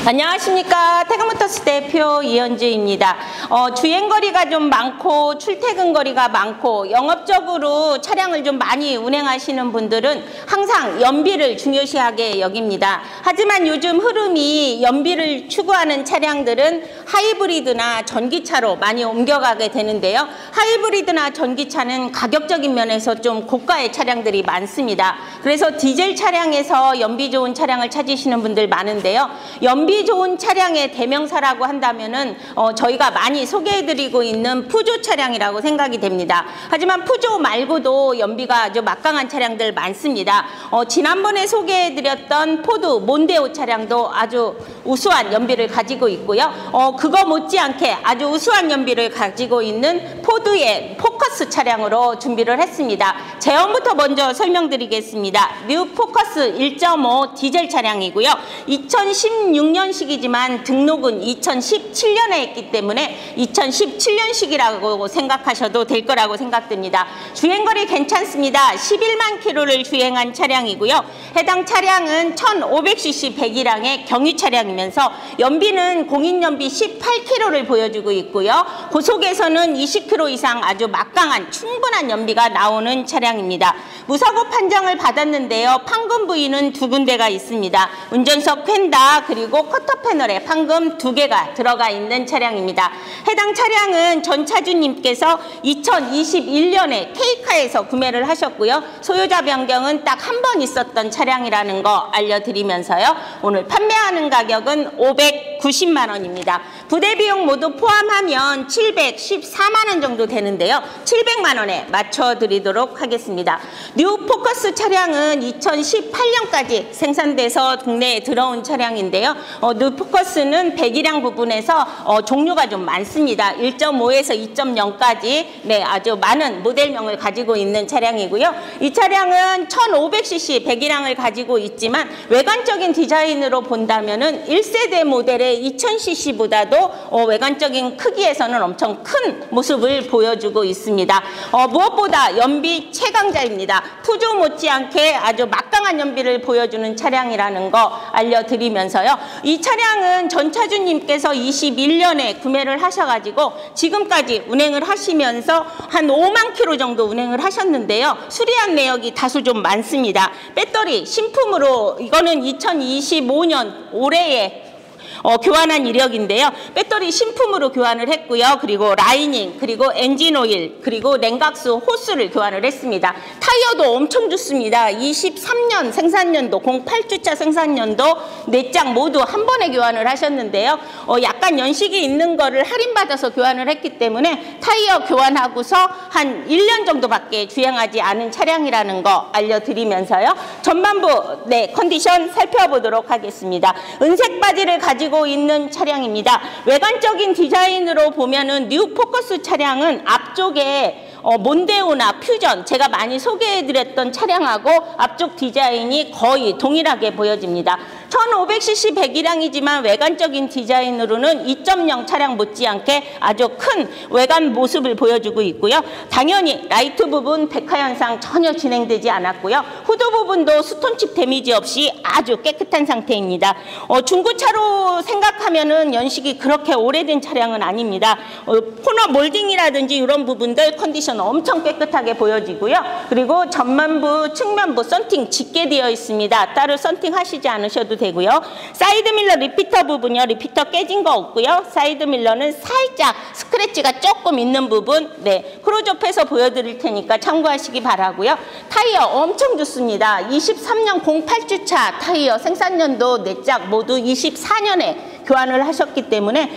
안녕하십니까. 태그모터스 대표 이현주입니다. 주행거리가 좀 많고 출퇴근거리가 많고 영업적으로 차량을 좀 많이 운행하시는 분들은 항상 연비를 중요시하게 여깁니다. 하지만 요즘 흐름이 연비를 추구하는 차량들은 하이브리드나 전기차로 많이 옮겨가게 되는데요. 하이브리드나 전기차는 가격적인 면에서 좀 고가의 차량들이 많습니다. 그래서 디젤 차량에서 연비 좋은 차량을 찾으시는 분들 많은데요. 연비 좋은 차량의 대명사라고 한다면은 저희가 많이 소개해드리고 있는 푸조 차량이라고 생각이 됩니다. 하지만 푸조 말고도 연비가 아주 막강한 차량들 많습니다. 지난번에 소개해드렸던 포드 몬데오 차량도 아주 우수한 연비를 가지고 있고요. 그거 못지않게 아주 우수한 연비를 가지고 있는 포드의 포커스 차량으로 준비를 했습니다. 제형부터 먼저 설명드리겠습니다. 뉴 포커스 1.5 디젤 차량이고요. 2016년식이지만 등록은 2017년에 했기 때문에 2017년식이라고 생각하셔도 될 거라고 생각됩니다. 주행거리 괜찮습니다. 11만 킬로를 주행한 차량이고요. 해당 차량은 1500cc 배기량의 경유 차량이면서 연비는 공인연비 18km를 보여주고 있고요. 고속에서는 20km 이상 아주 막강한 충분한 연비가 나오는 차량입니다. 무사고 판정을 받았는데요. 판금 부위는 2군데가 있습니다. 운전석 펜다 그리고 커터 패널에 판금 2개가 들어가 있는 차량입니다. 해당 차량은 전 차주님께서 2021년에 K카에서 구매를 하셨고요. 소유자 변경은 딱 한 번 있었던 차량이라는 거 알려드리면서요. 오늘 판매하는 가격은 590만 원입니다. 부대 비용 모두 포함하면 714만 원 정도 되는데요. 700만 원에 맞춰드리도록 하겠습니다. 뉴 포커스 차량은 2018년까지 생산돼서 국내에 들어온 차량인데요. 뉴 포커스는 배기량 부분에서 종류가 좀 많습니다. 1.5에서 2.0까지 아주 많은 모델명을 가지고 있는 차량이고요. 이 차량은 1500cc 배기량을 가지고 있지만 외관적인 디자인으로 본다면은 1세대 모델의 2000cc보다도 외관적인 크기에서는 엄청 큰 모습을 보여주고 있습니다. 무엇보다 연비 최강자입니다. 푸조 못지않게 아주 막강한 연비를 보여주는 차량이라는 거 알려드리면서요. 이 차량은 전 차주님께서 21년에 구매를 하셔가지고 지금까지 운행을 하시면서 한 5만 킬로 정도 운행을 하셨는데요. 수리한 내역이 다소 좀 많습니다. 배터리 신품으로 이거는 2025년 올해에 교환한 이력인데요. 배터리 신품으로 교환을 했고요. 그리고 라이닝, 그리고 엔진 오일, 그리고 냉각수 호스를 교환을 했습니다. 타이어도 엄청 좋습니다. 23년 생산년도, 08주차 생산년도 4장 모두 한 번에 교환을 하셨는데요. 약간 연식이 있는 거를 할인받아서 교환을 했기 때문에 타이어 교환하고서 한 1년 정도밖에 주행하지 않은 차량이라는 거 알려드리면서요. 전반부 컨디션 살펴보도록 하겠습니다. 은색 바지를 가지고 있는 차량입니다. 외관적인 디자인으로 보면은 뉴 포커스 차량은 앞쪽에 몬데오나 퓨전 제가 많이 소개해드렸던 차량하고 앞쪽 디자인이 거의 동일하게 보여집니다. 1500cc 배기량이지만 외관적인 디자인으로는 2.0 차량 못지않게 아주 큰 외관 모습을 보여주고 있고요. 당연히 라이트 부분 백화 현상 전혀 진행되지 않았고요. 후드 부분도 스톤칩 데미지 없이 아주 깨끗한 상태입니다. 중고차로 생각하면은 연식이 그렇게 오래된 차량은 아닙니다. 코너 몰딩이라든지 이런 부분들 컨디션 엄청 깨끗하게 보여지고요. 그리고 전면부, 측면부 썬팅 짙게 되어 있습니다. 따로 썬팅 하시지 않으셔도 되고요. 사이드 밀러 리피터 부분요. 리피터 깨진 거 없고요. 사이드 밀러는 살짝 스크래치가 조금 있는 부분 크로즈업해서 보여드릴 테니까 참고하시기 바라고요. 타이어 엄청 좋습니다. 23년 08주차 타이어 생산년도 4짝 모두 24년에 교환을 하셨기 때문에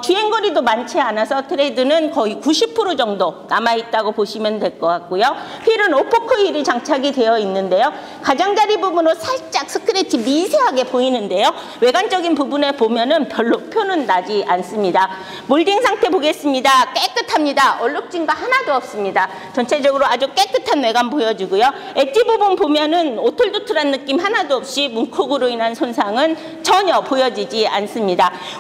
주행거리도 많지 않아서 트레이드는 거의 90% 정도 남아있다고 보시면 될 것 같고요. 휠은 오포크 휠이 장착이 되어 있는데요. 가장자리 부분으로 살짝 스크래치 미세하게 보이는데요. 외관적인 부분에 보면은 별로 표는 나지 않습니다. 몰딩 상태 보겠습니다. 깨끗합니다. 얼룩진 거 하나도 없습니다. 전체적으로 아주 깨끗한 외관 보여주고요. 엣지 부분 보면은 오툴도툴한 느낌 하나도 없이 문콕으로 인한 손상은 전혀 보여지지 않습니다.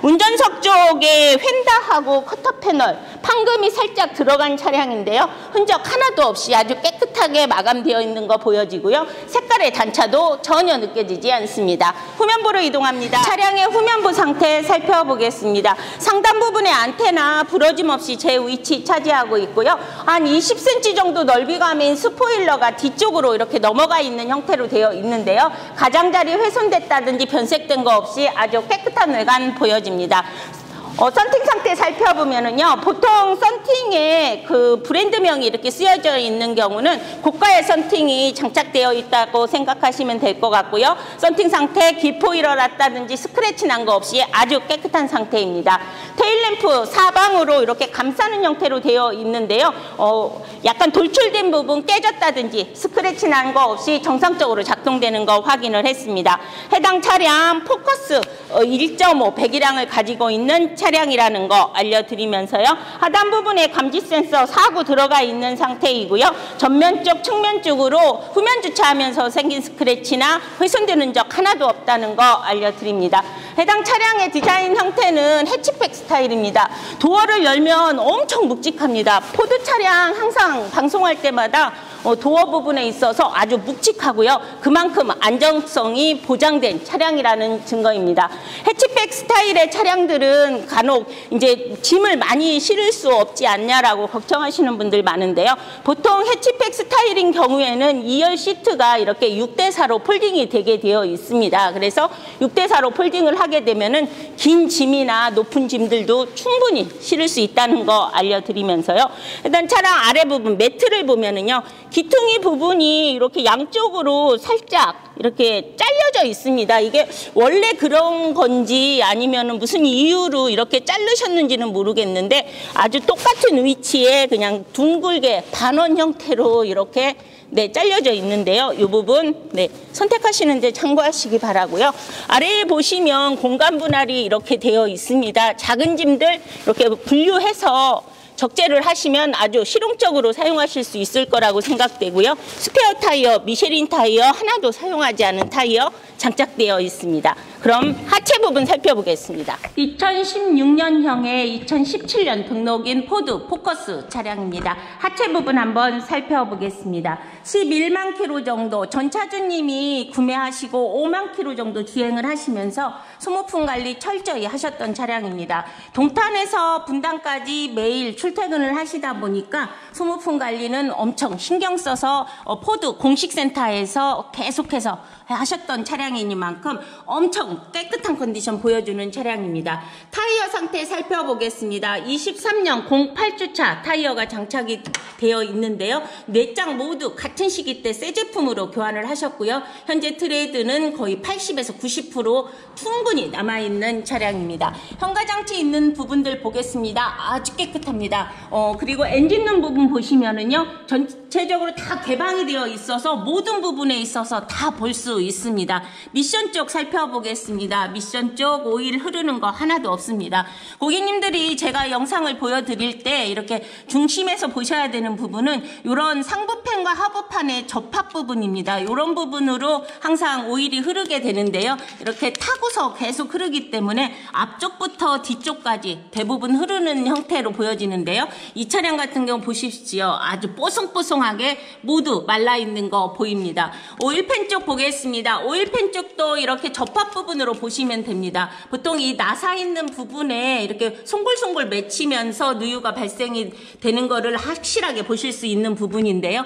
운전석 쪽에 휀다하고 커터 패널, 판금이 살짝 들어간 차량인데요. 흔적 하나도 없이 아주 깨끗하게 마감되어 있는 거 보여지고요. 색깔의 단차도 전혀 느껴지지 않습니다. 후면부로 이동합니다. 차량의 후면부 상태 살펴보겠습니다. 상단 부분의 안테나 부러짐 없이 제 위치 차지하고 있고요. 한 20cm 정도 넓이감인 스포일러가 뒤쪽으로 이렇게 넘어가 있는 형태로 되어 있는데요. 가장자리 훼손됐다든지 변색된 거 없이 아주 깨끗한 외관 보여집니다. 썬팅 상태 살펴보면은요, 보통 썬팅에 그 브랜드명이 이렇게 쓰여져 있는 경우는 고가의 썬팅이 장착되어 있다고 생각하시면 될 것 같고요. 썬팅 상태 기포일어 났다든지 스크래치 난 거 없이 아주 깨끗한 상태입니다. 테일램프 사방으로 이렇게 감싸는 형태로 되어 있는데요. 약간 돌출된 부분 깨졌다든지 스크래치 난 거 없이 정상적으로 작동되는 거 확인을 했습니다. 해당 차량 포커스 1.5 배기량을 가지고 있는 차량이라는 거 알려드리면서요. 하단 부분에 감지 센서 4구 들어가 있는 상태이고요. 전면 쪽, 측면 쪽으로 후면 주차하면서 생긴 스크래치나 훼손되는 적 하나도 없다는 거 알려드립니다. 해당 차량의 디자인 형태는 해치백 스타일입니다. 도어를 열면 엄청 묵직합니다. 포드 차량 항상 방송할 때마다 도어 부분에 있어서 아주 묵직하고요. 그만큼 안정성이 보장된 차량이라는 증거입니다. 해치백 스타일의 차량들은 간혹 이제 짐을 많이 실을 수 없지 않냐라고 걱정하시는 분들 많은데요. 보통 해치백 스타일인 경우에는 2열 시트가 이렇게 6대4로 폴딩이 되게 되어 있습니다. 그래서 6대4로 폴딩을 하게 되면은 긴 짐이나 높은 짐들도 충분히 실을 수 있다는 거 알려드리면서요. 일단 차량 아래 부분 매트를 보면은요. 기퉁이 부분이 이렇게 양쪽으로 살짝 이렇게 잘려져 있습니다. 이게 원래 그런 건지 아니면은 무슨 이유로 이렇게 자르셨는지는 모르겠는데 아주 똑같은 위치에 그냥 둥글게 반원 형태로 이렇게 잘려져 있는데요. 이 부분 선택하시는데 참고하시기 바라고요. 아래에 보시면 공간 분할이 이렇게 되어 있습니다. 작은 짐들 이렇게 분류해서 적재를 하시면 아주 실용적으로 사용하실 수 있을 거라고 생각되고요. 스페어 타이어, 미쉐린 타이어 하나도 사용하지 않은 타이어 장착되어 있습니다. 그럼 하체 부분 살펴보겠습니다. 2016년형의 2017년 등록인 포드 포커스 차량입니다. 하체 부분 한번 살펴보겠습니다. 11만 킬로 정도 전차주님이 구매하시고 5만 킬로 정도 주행을 하시면서 소모품 관리 철저히 하셨던 차량입니다. 동탄에서 분당까지 매일 출퇴근을 하시다 보니까 소모품 관리는 엄청 신경 써서 포드 공식센터에서 계속해서 하셨던 차량이니만큼 엄청 깨끗한 컨디션 보여주는 차량입니다. 타이어 상태 살펴보겠습니다. 23년 08주차 타이어가 장착이 되어 있는데요. 4장 모두 같은 시기 때 새 제품으로 교환을 하셨고요. 현재 트레이드는 거의 80에서 90% 충분히 남아있는 차량입니다. 현가장치 있는 부분들 보겠습니다. 아주 깨끗합니다. 그리고 엔진룸 부분 보시면은요. 전체적으로 다 개방이 되어 있어서 모든 부분에 있어서 다 볼 수 있습니다. 미션 쪽 살펴보겠습니다. 미션 쪽 오일 흐르는 거 하나도 없습니다. 고객님들이 제가 영상을 보여드릴 때 이렇게 중심에서 보셔야 되는 부분은 이런 상부판과 하부판의 접합 부분입니다. 이런 부분으로 항상 오일이 흐르게 되는데요. 이렇게 타고서 계속 흐르기 때문에 앞쪽부터 뒤쪽까지 대부분 흐르는 형태로 보여지는데요. 이 차량 같은 경우 보십시오. 아주 뽀송뽀송하게 모두 말라있는 거 보입니다. 오일팬 쪽 보겠습니다. 오일팬 쪽도 이렇게 접합 부분으로 보시면 됩니다. 보통 이 나사 있는 부분에 이렇게 송골송골 맺히면서 누유가 발생이 되는 거를 확실하게 보실 수 있는 부분인데요.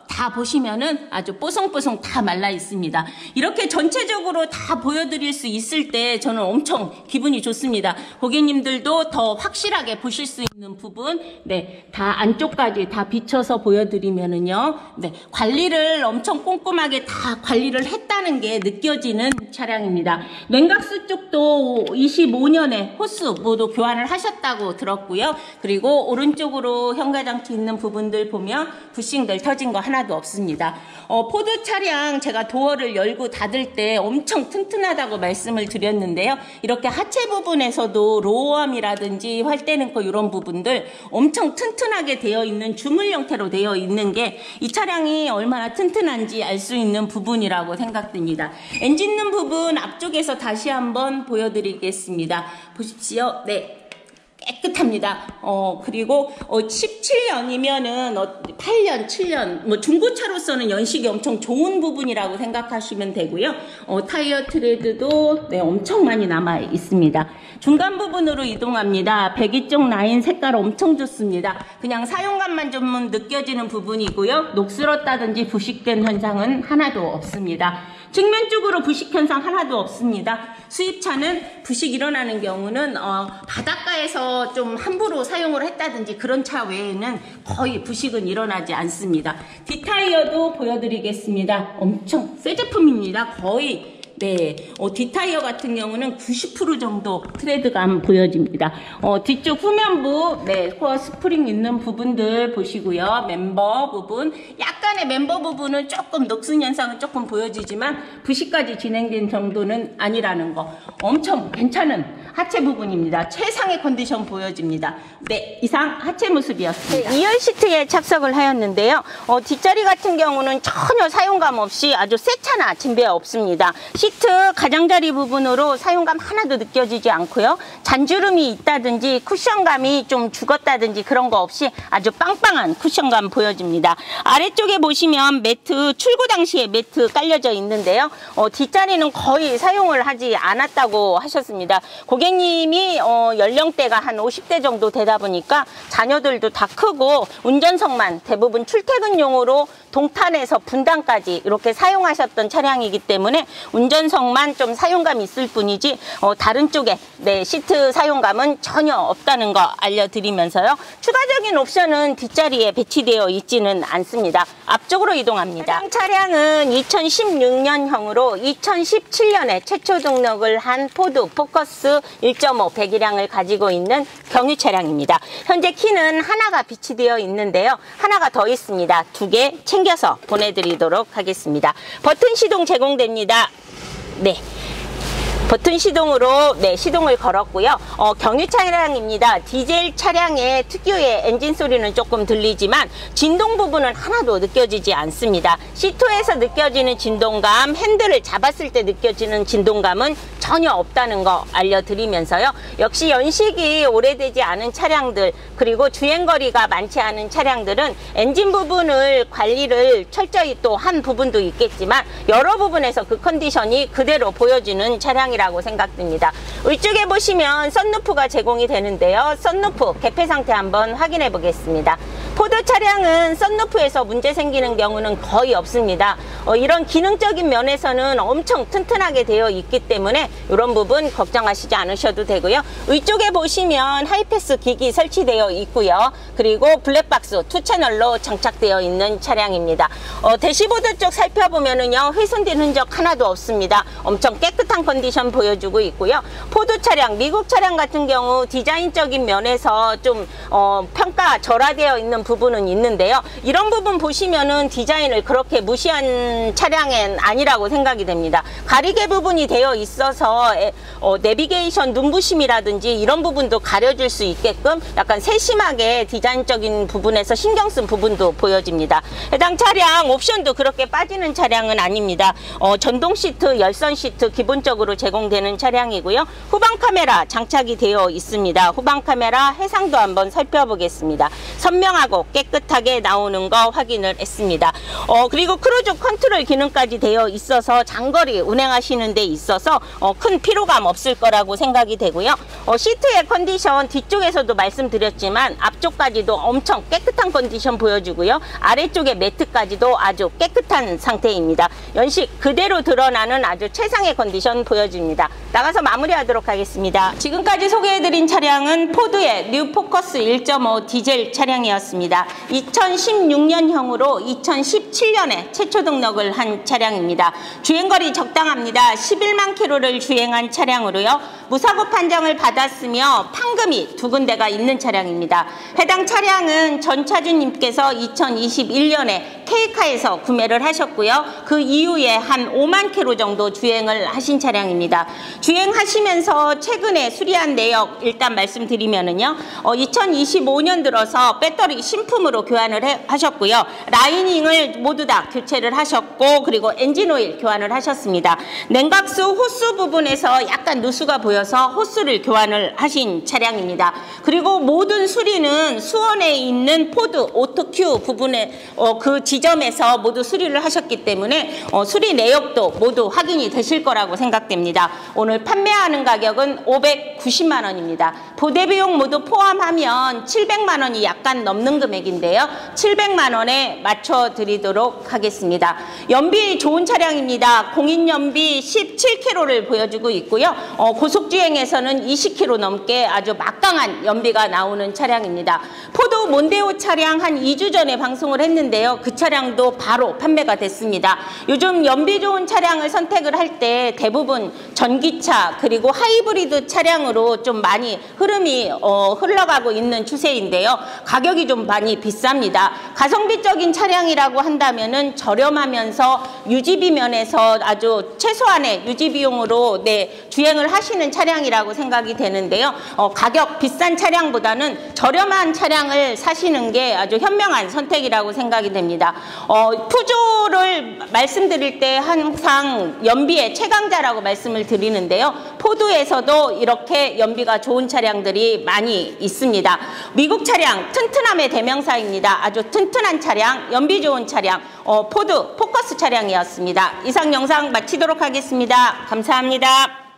다 보시면은 아주 뽀송뽀송 다 말라 있습니다. 이렇게 전체적으로 다 보여드릴 수 있을 때 저는 엄청 기분이 좋습니다. 고객님들도 더 확실하게 보실 수 있는 부분, 다 안쪽까지 다 비춰서 보여드리면은요, 관리를 엄청 꼼꼼하게 다 관리를 했다는 게 느껴지는 차량입니다. 냉각수 쪽도 25년에 호스 모두 교환을 하셨다고 들었고요. 그리고 오른쪽으로 현가장치 있는 부분들 보면 부싱들 터진 거 하나도 없습니다. 포드 차량 제가 도어를 열고 닫을 때 엄청 튼튼하다고 말씀을 드렸는데요. 이렇게 하체 부분에서도 로어암이라든지 활대능커 이런 부분들 엄청 튼튼하게 되어 있는 주물 형태로 되어 있는 게 이 차량이 얼마나 튼튼한지 알 수 있는 부분이라고 생각됩니다. 엔진룸 부분 앞쪽에서 다시 한번 보여드리겠습니다. 보십시오. 깨끗합니다. 그리고 17년이면은 8년, 7년 뭐 중고차로서는 연식이 엄청 좋은 부분이라고 생각하시면 되고요. 타이어 트레드도 네, 엄청 많이 남아 있습니다. 중간 부분으로 이동합니다. 배기 쪽 라인 색깔 엄청 좋습니다. 그냥 사용감만 좀 느껴지는 부분이고요. 녹슬었다든지 부식된 현상은 하나도 없습니다. 측면 쪽으로 부식 현상 하나도 없습니다. 수입차는 부식 일어나는 경우는 바닷가에서 좀 함부로 사용을 했다든지 그런 차 외에는 거의 부식은 일어나지 않습니다. 뒷타이어도 보여드리겠습니다. 엄청 새 제품입니다. 거의 네, 뒷타이어 같은 경우는 90% 정도 트레드감 보여집니다. 뒤쪽 후면부, 네, 코어 스프링 있는 부분들 보시고요. 멤버 부분, 약간의 멤버 부분은 조금 녹슨 현상은 조금 보여지지만 부식까지 진행된 정도는 아니라는 거. 엄청 괜찮은 하체 부분입니다. 최상의 컨디션 보여집니다. 네, 이상 하체 모습이었습니다. 네, 2열 시트에 착석을 하였는데요. 뒷자리 같은 경우는 전혀 사용감 없이 아주 새 차나 진배 없습니다. 시트 가장자리 부분으로 사용감 하나도 느껴지지 않고요. 잔주름이 있다든지 쿠션감이 좀 죽었다든지 그런 거 없이 아주 빵빵한 쿠션감 보여집니다. 아래쪽에 보시면 매트, 출고 당시에 매트 깔려져 있는데요. 뒷자리는 거의 사용을 하지 않았다고 하셨습니다. 고객님이 연령대가 한 50대 정도 되다 보니까 자녀들도 다 크고 운전석만 대부분 출퇴근용으로 동탄에서 분당까지 이렇게 사용하셨던 차량이기 때문에 운전석만 좀 사용감이 있을 뿐이지 다른 쪽에 네, 시트 사용감은 전혀 없다는 거 알려드리면서요. 추가적인 옵션은 뒷자리에 배치되어 있지는 않습니다. 앞쪽으로 이동합니다. 해당 차량은 2016년형으로 2017년에 최초 등록을 한 포드 포커스 1.5 배기량을 가지고 있는 경유 차량입니다. 현재 키는 하나가 비치되어 있는데요. 하나가 더 있습니다. 2개 챙겨서 보내드리도록 하겠습니다. 버튼 시동 제공됩니다. 네. 버튼 시동으로 네, 시동을 걸었고요. 경유 차량입니다. 디젤 차량의 특유의 엔진 소리는 조금 들리지만 진동 부분은 하나도 느껴지지 않습니다. 시트에서 느껴지는 진동감, 핸들을 잡았을 때 느껴지는 진동감은 전혀 없다는 거 알려드리면서요. 역시 연식이 오래되지 않은 차량들 그리고 주행거리가 많지 않은 차량들은 엔진 부분을 관리를 철저히 또 한 부분도 있겠지만 여러 부분에서 그 컨디션이 그대로 보여지는 차량이라고 생각됩니다. 위쪽에 보시면 썬루프가 제공이 되는데요. 썬루프 개폐 상태 한번 확인해 보겠습니다. 포드 차량은 썬루프에서 문제 생기는 경우는 거의 없습니다. 이런 기능적인 면에서는 엄청 튼튼하게 되어 있기 때문에 이런 부분 걱정하시지 않으셔도 되고요. 위쪽에 보시면 하이패스 기기 설치되어 있고요. 그리고 블랙박스 2채널로 장착되어 있는 차량입니다. 대시보드 쪽 살펴보면은요, 훼손된 흔적 하나도 없습니다. 엄청 깨끗한 컨디션 보여주고 있고요. 포드 차량, 미국 차량 같은 경우 디자인적인 면에서 좀 평가 절하되어 있는 부분은 있는데요. 이런 부분 보시면은 디자인을 그렇게 무시한 차량은 아니라고 생각이 됩니다. 가리개 부분이 되어 있어서 내비게이션 눈부심이라든지 이런 부분도 가려줄 수 있게끔 약간 세심하게 디자인적인 부분에서 신경 쓴 부분도 보여집니다. 해당 차량 옵션도 그렇게 빠지는 차량은 아닙니다. 전동 시트, 열선 시트 기본적으로 제공되는 차량이고요. 후방 카메라 장착이 되어 있습니다. 후방 카메라 해상도 한번 살펴보겠습니다. 선명하고 깨끗하게 나오는 거 확인을 했습니다. 그리고 크루즈 컨트롤 기능까지 되어 있어서 장거리 운행하시는 데 있어서 큰 피로감 없을 거라고 생각이 되고요. 시트의 컨디션 뒤쪽에서도 말씀드렸지만 앞쪽까지도 엄청 깨끗한 컨디션 보여주고요. 아래쪽에 매트까지도 아주 깨끗한 상태입니다. 연식 그대로 드러나는 아주 최상의 컨디션 보여줍니다. 나가서 마무리하도록 하겠습니다. 지금까지 소개해드린 차량은 포드의 뉴 포커스 1.5 디젤 차량이었습니다. 2016년형으로 2017년에 최초 등록을 한 차량입니다. 주행거리 적당합니다. 11만 킬로를 주행한 차량으로요. 무사고 판정을 받았으며 판금이 2군데가 있는 차량입니다. 해당 차량은 전 차주님께서 2021년에 K카에서 구매를 하셨고요. 그 이후에 한 5만 킬로 정도 주행을 하신 차량입니다. 주행하시면서 최근에 수리한 내역 일단 말씀드리면은요. 2025년 들어서 배터리 신품으로 교환을 하셨고요. 라이닝을 모두 다 교체를 하셨고 그리고 엔진오일 교환을 하셨습니다. 냉각수 호스 부분에서 약간 누수가 보여 모여서 호스를 교환을 하신 차량입니다. 그리고 모든 수리는 수원에 있는 포드 오토큐 부분에 그 지점에서 모두 수리를 하셨기 때문에 수리 내역도 모두 확인이 되실 거라고 생각됩니다. 오늘 판매하는 가격은 590만 원입니다. 보대 비용 모두 포함하면 700만 원이 약간 넘는 금액인데요. 700만 원에 맞춰 드리도록 하겠습니다. 연비 좋은 차량입니다. 공인 연비 17km를 보여주고 있고요. 고속주행에서는 20km 넘게 아주 막강한 연비가 나오는 차량입니다. 포드 몬데오 차량 한 2주 전에 방송을 했는데요. 그 차량도 바로 판매가 됐습니다. 요즘 연비 좋은 차량을 선택을 할 때 대부분 전기차 그리고 하이브리드 차량으로 좀 많이 흐름이 흘러가고 있는 추세인데요. 가격이 좀 많이 비쌉니다. 가성비적인 차량이라고 한다면은 저렴하면서 유지비 면에서 아주 최소한의 유지 비용으로 주행을 하시는 차량이라고 생각이 되는데요. 가격 비싼 차량보다는 저렴한 차량을 사시는 게 아주 현명한 선택이라고 생각이 됩니다. 푸조를 말씀드릴 때 항상 연비의 최강자라고 말씀을 드리는데요. 포드에서도 이렇게 연비가 좋은 차량들이 많이 있습니다. 미국 차량 튼튼함의 대명사입니다. 아주 튼튼한 차량, 연비 좋은 차량, 포드 포커스 차량이었습니다. 이상 영상 마치도록 하겠습니다. 감사합니다.